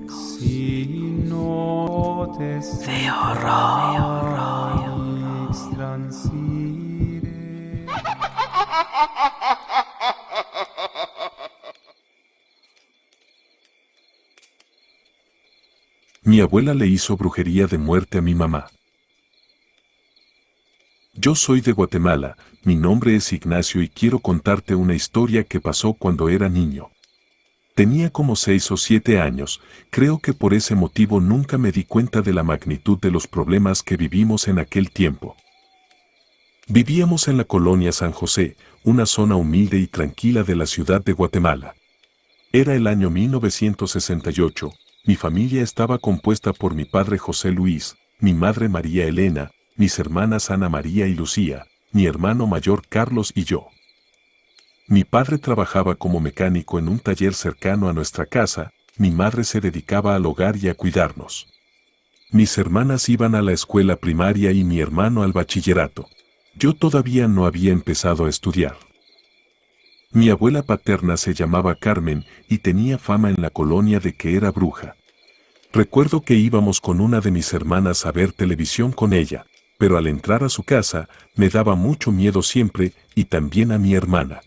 Si no te extransire. Mi abuela le hizo brujería de muerte a mi mamá. Yo soy de Guatemala, mi nombre es Ignacio y quiero contarte una historia que pasó cuando era niño. Tenía como 6 o 7 años, creo que por ese motivo nunca me di cuenta de la magnitud de los problemas que vivimos en aquel tiempo. Vivíamos en la colonia San José, una zona humilde y tranquila de la ciudad de Guatemala. Era el año 1968, mi familia estaba compuesta por mi padre José Luis, mi madre María Elena, mis hermanas Ana María y Lucía, mi hermano mayor Carlos y yo. Mi padre trabajaba como mecánico en un taller cercano a nuestra casa, mi madre se dedicaba al hogar y a cuidarnos. Mis hermanas iban a la escuela primaria y mi hermano al bachillerato. Yo todavía no había empezado a estudiar. Mi abuela paterna se llamaba Carmen y tenía fama en la colonia de que era bruja. Recuerdo que íbamos con una de mis hermanas a ver televisión con ella, pero al entrar a su casa me daba mucho miedo siempre y también a mi hermana.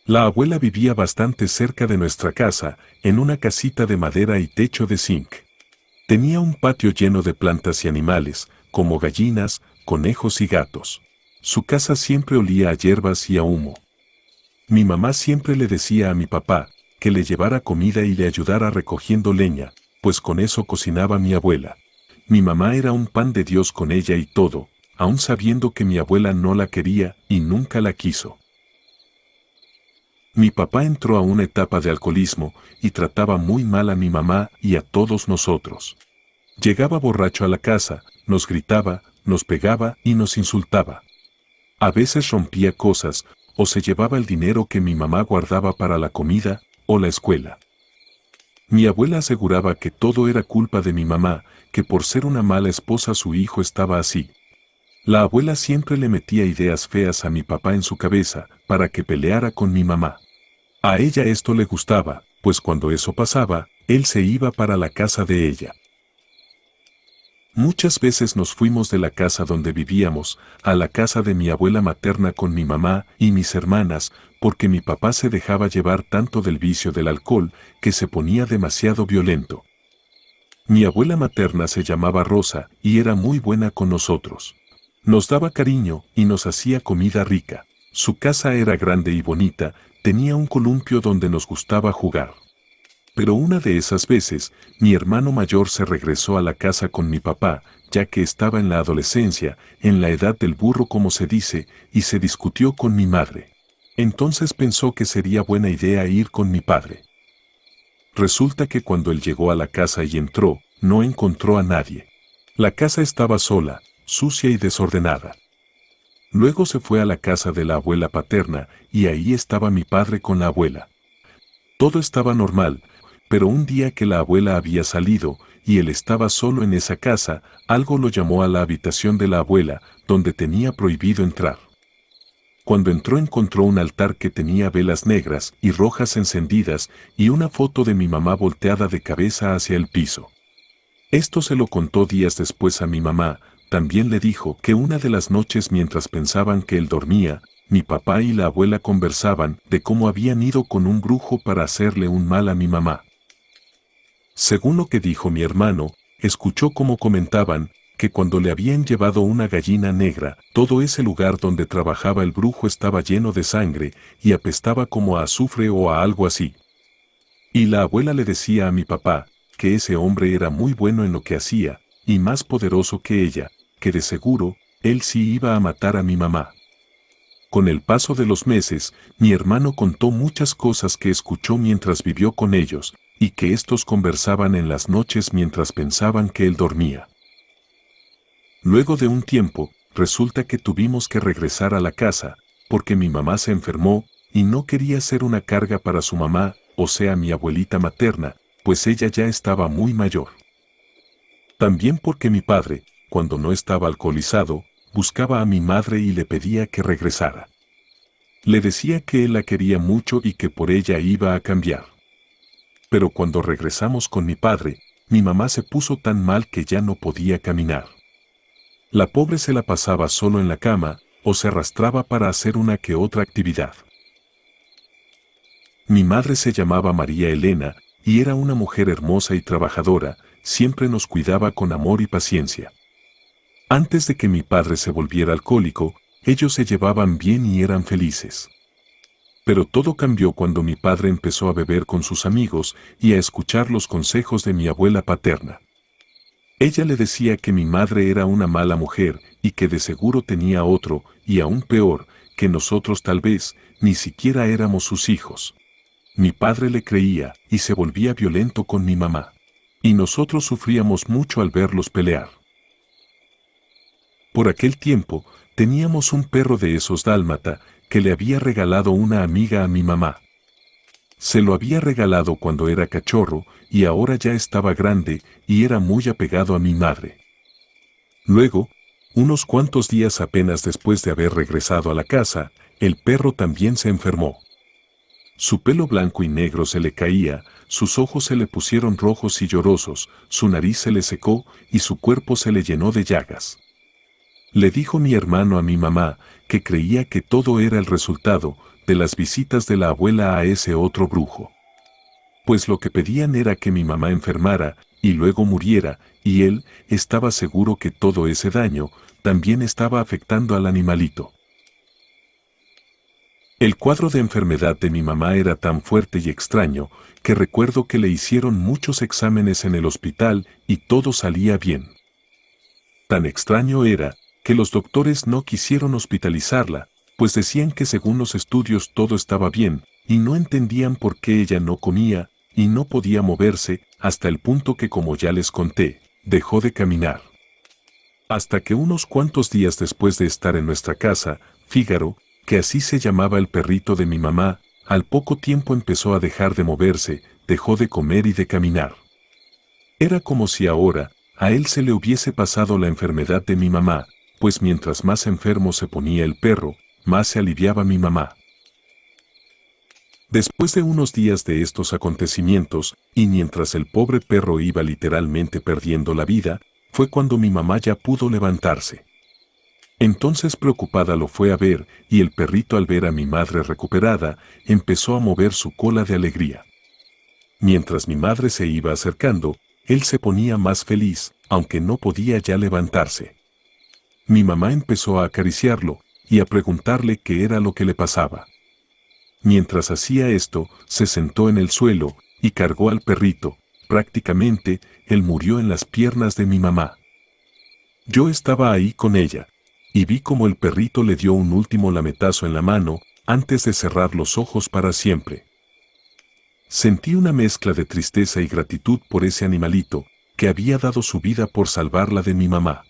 La abuela vivía bastante cerca de nuestra casa, en una casita de madera y techo de zinc. Tenía un patio lleno de plantas y animales, como gallinas, conejos y gatos. Su casa siempre olía a hierbas y a humo. Mi mamá siempre le decía a mi papá que le llevara comida y le ayudara recogiendo leña, pues con eso cocinaba mi abuela. Mi mamá era un pan de Dios con ella y todo, aun sabiendo que mi abuela no la quería y nunca la quiso. Mi papá entró a una etapa de alcoholismo y trataba muy mal a mi mamá y a todos nosotros. Llegaba borracho a la casa, nos gritaba, nos pegaba y nos insultaba. A veces rompía cosas, o se llevaba el dinero que mi mamá guardaba para la comida o la escuela. Mi abuela aseguraba que todo era culpa de mi mamá, que por ser una mala esposa su hijo estaba así. La abuela siempre le metía ideas feas a mi papá en su cabeza, para que peleara con mi mamá. A ella esto le gustaba, pues cuando eso pasaba, él se iba para la casa de ella. Muchas veces nos fuimos de la casa donde vivíamos, a la casa de mi abuela materna con mi mamá y mis hermanas, porque mi papá se dejaba llevar tanto del vicio del alcohol, que se ponía demasiado violento. Mi abuela materna se llamaba Rosa, y era muy buena con nosotros. Nos daba cariño, y nos hacía comida rica. Su casa era grande y bonita, tenía un columpio donde nos gustaba jugar. Pero una de esas veces, mi hermano mayor se regresó a la casa con mi papá, ya que estaba en la adolescencia, en la edad del burro como se dice, y se discutió con mi madre. Entonces pensó que sería buena idea ir con mi padre. Resulta que cuando él llegó a la casa y entró, no encontró a nadie. La casa estaba sola, sucia y desordenada. Luego se fue a la casa de la abuela paterna, y ahí estaba mi padre con la abuela. Todo estaba normal, pero un día que la abuela había salido, y él estaba solo en esa casa, algo lo llamó a la habitación de la abuela, donde tenía prohibido entrar. Cuando entró encontró un altar que tenía velas negras y rojas encendidas, y una foto de mi mamá volteada de cabeza hacia el piso. Esto se lo contó días después a mi mamá. También le dijo que una de las noches mientras pensaban que él dormía, mi papá y la abuela conversaban de cómo habían ido con un brujo para hacerle un mal a mi mamá. Según lo que dijo mi hermano, escuchó cómo comentaban que cuando le habían llevado una gallina negra, todo ese lugar donde trabajaba el brujo estaba lleno de sangre y apestaba como a azufre o a algo así. Y la abuela le decía a mi papá que ese hombre era muy bueno en lo que hacía, y más poderoso que ella, que de seguro, él sí iba a matar a mi mamá. Con el paso de los meses, mi hermano contó muchas cosas que escuchó mientras vivió con ellos, y que estos conversaban en las noches mientras pensaban que él dormía. Luego de un tiempo, resulta que tuvimos que regresar a la casa, porque mi mamá se enfermó, y no quería ser una carga para su mamá, o sea mi abuelita materna, pues ella ya estaba muy mayor. También porque mi padre, cuando no estaba alcoholizado, buscaba a mi madre y le pedía que regresara. Le decía que él la quería mucho y que por ella iba a cambiar. Pero cuando regresamos con mi padre, mi mamá se puso tan mal que ya no podía caminar. La pobre se la pasaba solo en la cama o se arrastraba para hacer una que otra actividad. Mi madre se llamaba María Elena y era una mujer hermosa y trabajadora, siempre nos cuidaba con amor y paciencia. Antes de que mi padre se volviera alcohólico, ellos se llevaban bien y eran felices. Pero todo cambió cuando mi padre empezó a beber con sus amigos y a escuchar los consejos de mi abuela paterna. Ella le decía que mi madre era una mala mujer y que de seguro tenía otro, y aún peor, que nosotros tal vez ni siquiera éramos sus hijos. Mi padre le creía y se volvía violento con mi mamá. Y nosotros sufríamos mucho al verlos pelear. Por aquel tiempo, teníamos un perro de esos dálmata que le había regalado una amiga a mi mamá. Se lo había regalado cuando era cachorro y ahora ya estaba grande y era muy apegado a mi madre. Luego, unos cuantos días apenas después de haber regresado a la casa, el perro también se enfermó. Su pelo blanco y negro se le caía, sus ojos se le pusieron rojos y llorosos, su nariz se le secó y su cuerpo se le llenó de llagas. Le dijo mi hermano a mi mamá que creía que todo era el resultado de las visitas de la abuela a ese otro brujo. Pues lo que pedían era que mi mamá enfermara y luego muriera, y él estaba seguro que todo ese daño también estaba afectando al animalito. El cuadro de enfermedad de mi mamá era tan fuerte y extraño que recuerdo que le hicieron muchos exámenes en el hospital y todo salía bien. Tan extraño era que los doctores no quisieron hospitalizarla, pues decían que según los estudios todo estaba bien, y no entendían por qué ella no comía y no podía moverse, hasta el punto que, como ya les conté, dejó de caminar. Hasta que unos cuantos días después de estar en nuestra casa, Fígaro, que así se llamaba el perrito de mi mamá, al poco tiempo empezó a dejar de moverse, dejó de comer y de caminar. Era como si ahora a él se le hubiese pasado la enfermedad de mi mamá, pues mientras más enfermo se ponía el perro, más se aliviaba mi mamá. Después de unos días de estos acontecimientos, y mientras el pobre perro iba literalmente perdiendo la vida, fue cuando mi mamá ya pudo levantarse. Entonces preocupada lo fue a ver, y el perrito al ver a mi madre recuperada, empezó a mover su cola de alegría. Mientras mi madre se iba acercando, él se ponía más feliz, aunque no podía ya levantarse. Mi mamá empezó a acariciarlo y a preguntarle qué era lo que le pasaba. Mientras hacía esto, se sentó en el suelo y cargó al perrito. Prácticamente, él murió en las piernas de mi mamá. Yo estaba ahí con ella, y vi cómo el perrito le dio un último lametazo en la mano antes de cerrar los ojos para siempre. Sentí una mezcla de tristeza y gratitud por ese animalito que había dado su vida por salvarla de mi mamá.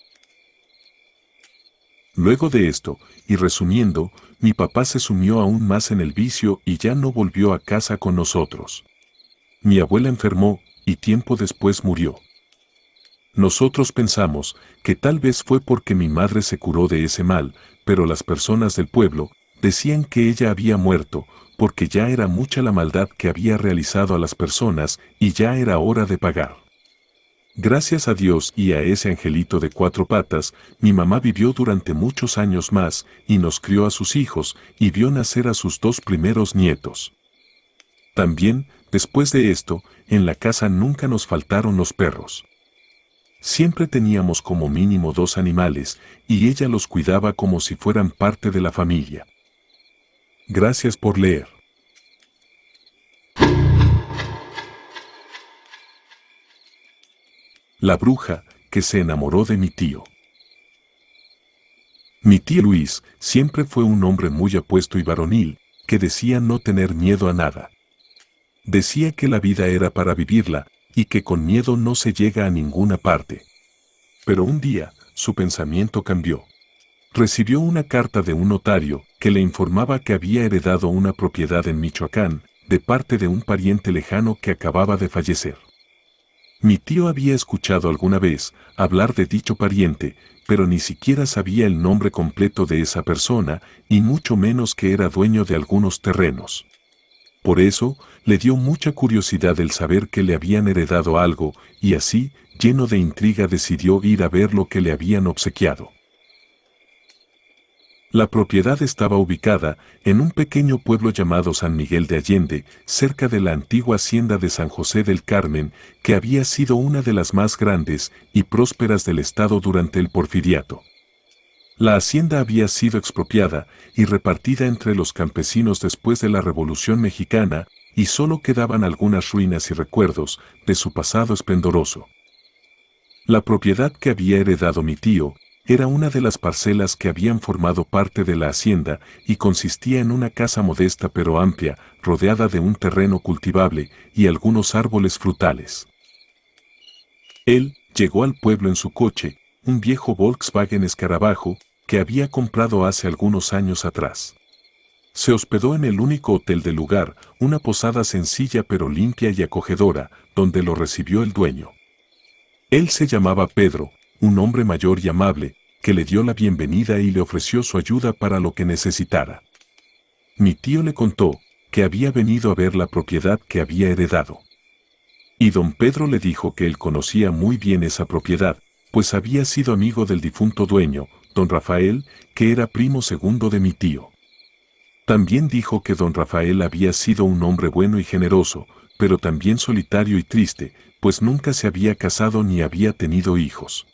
Luego de esto, y resumiendo, mi papá se sumió aún más en el vicio y ya no volvió a casa con nosotros. Mi abuela enfermó y tiempo después murió. Nosotros pensamos que tal vez fue porque mi madre se curó de ese mal, pero las personas del pueblo decían que ella había muerto, porque ya era mucha la maldad que había realizado a las personas y ya era hora de pagar. Gracias a Dios y a ese angelito de 4 patas, mi mamá vivió durante muchos años más y nos crió a sus hijos y vio nacer a sus 2 primeros nietos. También, después de esto, en la casa nunca nos faltaron los perros. Siempre teníamos como mínimo 2 animales y ella los cuidaba como si fueran parte de la familia. Gracias por leer. La bruja que se enamoró de mi tío. Mi tío Luis siempre fue un hombre muy apuesto y varonil, que decía no tener miedo a nada. Decía que la vida era para vivirla, y que con miedo no se llega a ninguna parte. Pero un día, su pensamiento cambió. Recibió una carta de un notario que le informaba que había heredado una propiedad en Michoacán, de parte de un pariente lejano que acababa de fallecer. Mi tío había escuchado alguna vez hablar de dicho pariente, pero ni siquiera sabía el nombre completo de esa persona, y mucho menos que era dueño de algunos terrenos. Por eso, le dio mucha curiosidad el saber que le habían heredado algo, y así, lleno de intriga, decidió ir a ver lo que le habían obsequiado. La propiedad estaba ubicada en un pequeño pueblo llamado San Miguel de Allende, cerca de la antigua hacienda de San José del Carmen, que había sido una de las más grandes y prósperas del estado durante el Porfiriato. La hacienda había sido expropiada y repartida entre los campesinos después de la Revolución Mexicana, y solo quedaban algunas ruinas y recuerdos de su pasado esplendoroso. La propiedad que había heredado mi tío era una de las parcelas que habían formado parte de la hacienda y consistía en una casa modesta pero amplia, rodeada de un terreno cultivable y algunos árboles frutales. Él llegó al pueblo en su coche, un viejo Volkswagen Escarabajo, que había comprado hace algunos años atrás. Se hospedó en el único hotel del lugar, una posada sencilla pero limpia y acogedora, donde lo recibió el dueño. Él se llamaba Pedro, un hombre mayor y amable, que le dio la bienvenida y le ofreció su ayuda para lo que necesitara. Mi tío le contó que había venido a ver la propiedad que había heredado. Y don Pedro le dijo que él conocía muy bien esa propiedad, pues había sido amigo del difunto dueño, don Rafael, que era primo segundo de mi tío. También dijo que don Rafael había sido un hombre bueno y generoso, pero también solitario y triste, pues nunca se había casado ni había tenido hijos.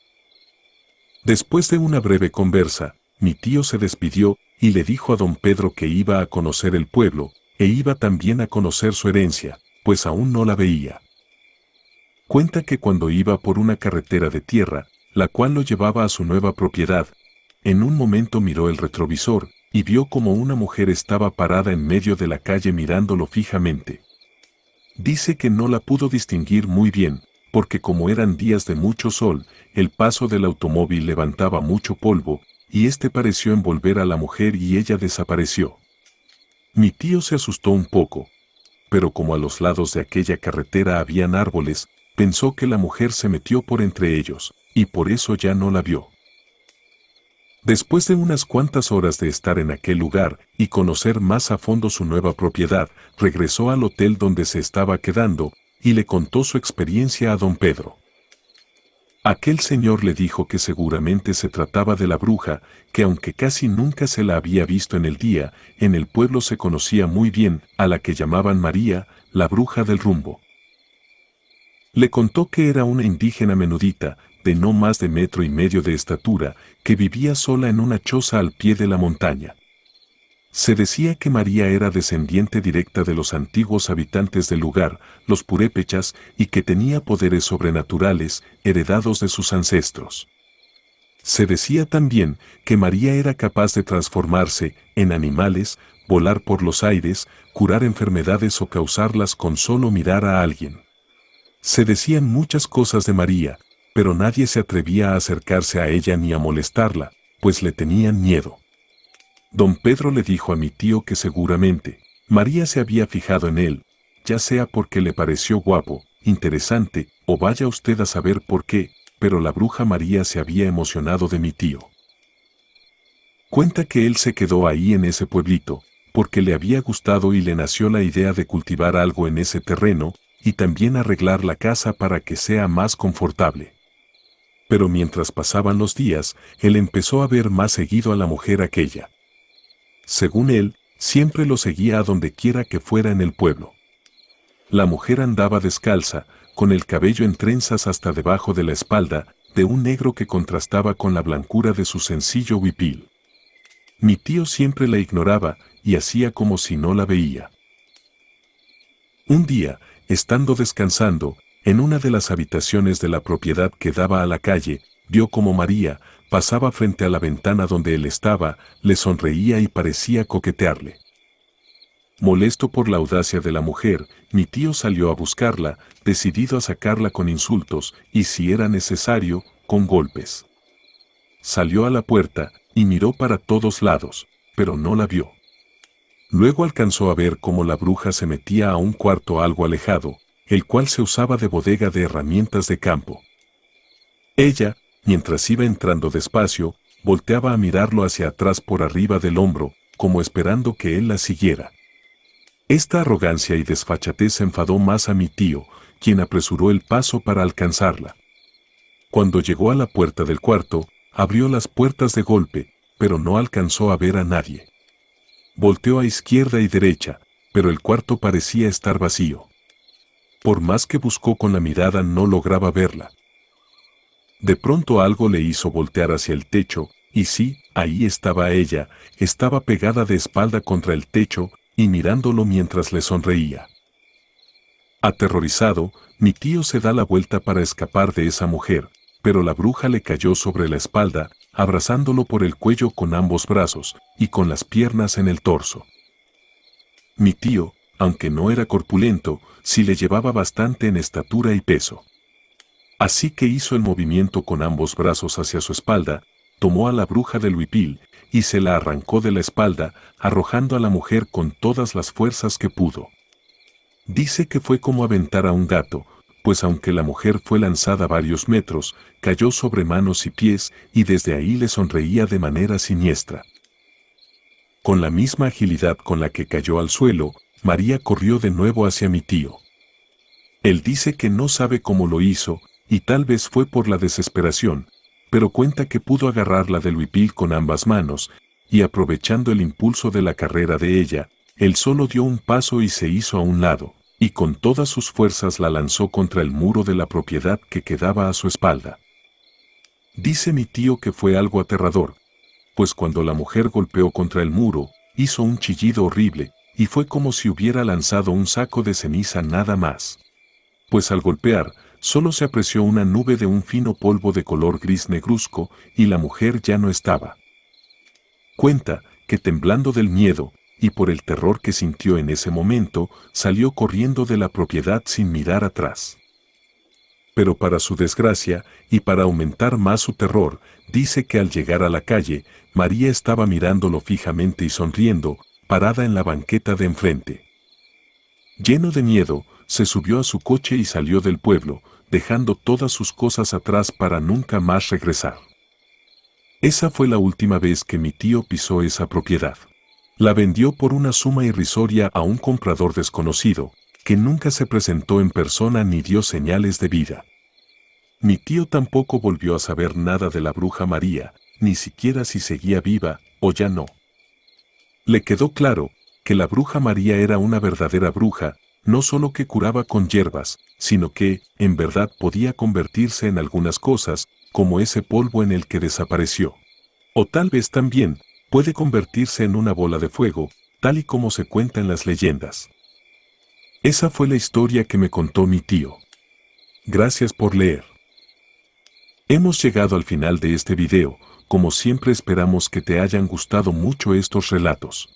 Después de una breve conversa, mi tío se despidió y le dijo a don Pedro que iba a conocer el pueblo, e iba también a conocer su herencia, pues aún no la veía. Cuenta que cuando iba por una carretera de tierra, la cual lo llevaba a su nueva propiedad, en un momento miró el retrovisor, y vio como una mujer estaba parada en medio de la calle mirándolo fijamente. Dice que no la pudo distinguir muy bien, porque como eran días de mucho sol, el paso del automóvil levantaba mucho polvo, y este pareció envolver a la mujer y ella desapareció. Mi tío se asustó un poco, pero como a los lados de aquella carretera habían árboles, pensó que la mujer se metió por entre ellos, y por eso ya no la vio. Después de unas cuantas horas de estar en aquel lugar y conocer más a fondo su nueva propiedad, regresó al hotel donde se estaba quedando y le contó su experiencia a don Pedro. Aquel señor le dijo que seguramente se trataba de la bruja, que aunque casi nunca se la había visto en el día, en el pueblo se conocía muy bien a la que llamaban María, la bruja del rumbo. Le contó que era una indígena menudita, de no más de 1,5 metros de estatura, que vivía sola en una choza al pie de la montaña. Se decía que María era descendiente directa de los antiguos habitantes del lugar, los purépechas, y que tenía poderes sobrenaturales, heredados de sus ancestros. Se decía también que María era capaz de transformarse en animales, volar por los aires, curar enfermedades o causarlas con solo mirar a alguien. Se decían muchas cosas de María, pero nadie se atrevía a acercarse a ella ni a molestarla, pues le tenían miedo. Don Pedro le dijo a mi tío que seguramente María se había fijado en él, ya sea porque le pareció guapo, interesante, o vaya usted a saber por qué, pero la bruja María se había emocionado de mi tío. Cuenta que él se quedó ahí en ese pueblito, porque le había gustado y le nació la idea de cultivar algo en ese terreno, y también arreglar la casa para que sea más confortable. Pero mientras pasaban los días, él empezó a ver más seguido a la mujer aquella. Según él, siempre lo seguía a donde quiera que fuera en el pueblo. La mujer andaba descalza, con el cabello en trenzas hasta debajo de la espalda, de un negro que contrastaba con la blancura de su sencillo huipil. Mi tío siempre la ignoraba y hacía como si no la veía. Un día, estando descansando, en una de las habitaciones de la propiedad que daba a la calle, vio como María pasaba frente a la ventana donde él estaba, le sonreía y parecía coquetearle. Molesto por la audacia de la mujer, mi tío salió a buscarla, decidido a sacarla con insultos y, si era necesario, con golpes. Salió a la puerta y miró para todos lados, pero no la vio. Luego alcanzó a ver cómo la bruja se metía a un cuarto algo alejado, el cual se usaba de bodega de herramientas de campo. Ella, mientras iba entrando despacio, volteaba a mirarlo hacia atrás por arriba del hombro, como esperando que él la siguiera. Esta arrogancia y desfachatez enfadó más a mi tío, quien apresuró el paso para alcanzarla. Cuando llegó a la puerta del cuarto, abrió las puertas de golpe, pero no alcanzó a ver a nadie. Volteó a izquierda y derecha, pero el cuarto parecía estar vacío. Por más que buscó con la mirada no lograba verla. De pronto algo le hizo voltear hacia el techo, y sí, ahí estaba ella, estaba pegada de espalda contra el techo, y mirándolo mientras le sonreía. Aterrorizado, mi tío se da la vuelta para escapar de esa mujer, pero la bruja le cayó sobre la espalda, abrazándolo por el cuello con ambos brazos, y con las piernas en el torso. Mi tío, aunque no era corpulento, sí le llevaba bastante en estatura y peso. Así que hizo el movimiento con ambos brazos hacia su espalda, tomó a la bruja del huipil, y se la arrancó de la espalda, arrojando a la mujer con todas las fuerzas que pudo. Dice que fue como aventar a un gato, pues aunque la mujer fue lanzada varios metros, cayó sobre manos y pies, y desde ahí le sonreía de manera siniestra. Con la misma agilidad con la que cayó al suelo, María corrió de nuevo hacia mi tío. Él dice que no sabe cómo lo hizo, y tal vez fue por la desesperación, pero cuenta que pudo agarrarla del huipil con ambas manos, y aprovechando el impulso de la carrera de ella, él solo dio un paso y se hizo a un lado, y con todas sus fuerzas la lanzó contra el muro de la propiedad que quedaba a su espalda. Dice mi tío que fue algo aterrador, pues cuando la mujer golpeó contra el muro, hizo un chillido horrible, y fue como si hubiera lanzado un saco de ceniza nada más. Pues al golpear, solo se apreció una nube de un fino polvo de color gris negruzco, y la mujer ya no estaba. Cuenta que temblando del miedo, y por el terror que sintió en ese momento, salió corriendo de la propiedad sin mirar atrás. Pero para su desgracia, y para aumentar más su terror, dice que al llegar a la calle, María estaba mirándolo fijamente y sonriendo, parada en la banqueta de enfrente. Lleno de miedo, se subió a su coche y salió del pueblo, dejando todas sus cosas atrás para nunca más regresar. Esa fue la última vez que mi tío pisó esa propiedad. La vendió por una suma irrisoria a un comprador desconocido, que nunca se presentó en persona ni dio señales de vida. Mi tío tampoco volvió a saber nada de la bruja María, ni siquiera si seguía viva o ya no. Le quedó claro que la bruja María era una verdadera bruja, no solo que curaba con hierbas, sino que, en verdad, podía convertirse en algunas cosas, como ese polvo en el que desapareció. O tal vez también puede convertirse en una bola de fuego, tal y como se cuenta en las leyendas. Esa fue la historia que me contó mi tío. Gracias por leer. Hemos llegado al final de este video, como siempre esperamos que te hayan gustado mucho estos relatos.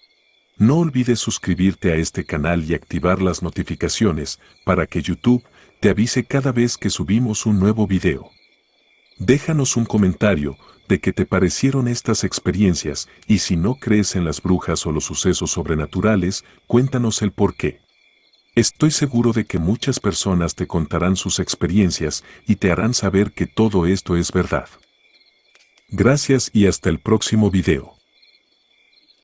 No olvides suscribirte a este canal y activar las notificaciones para que YouTube te avise cada vez que subimos un nuevo video. Déjanos un comentario de qué te parecieron estas experiencias y si no crees en las brujas o los sucesos sobrenaturales, cuéntanos el por qué. Estoy seguro de que muchas personas te contarán sus experiencias y te harán saber que todo esto es verdad. Gracias y hasta el próximo video.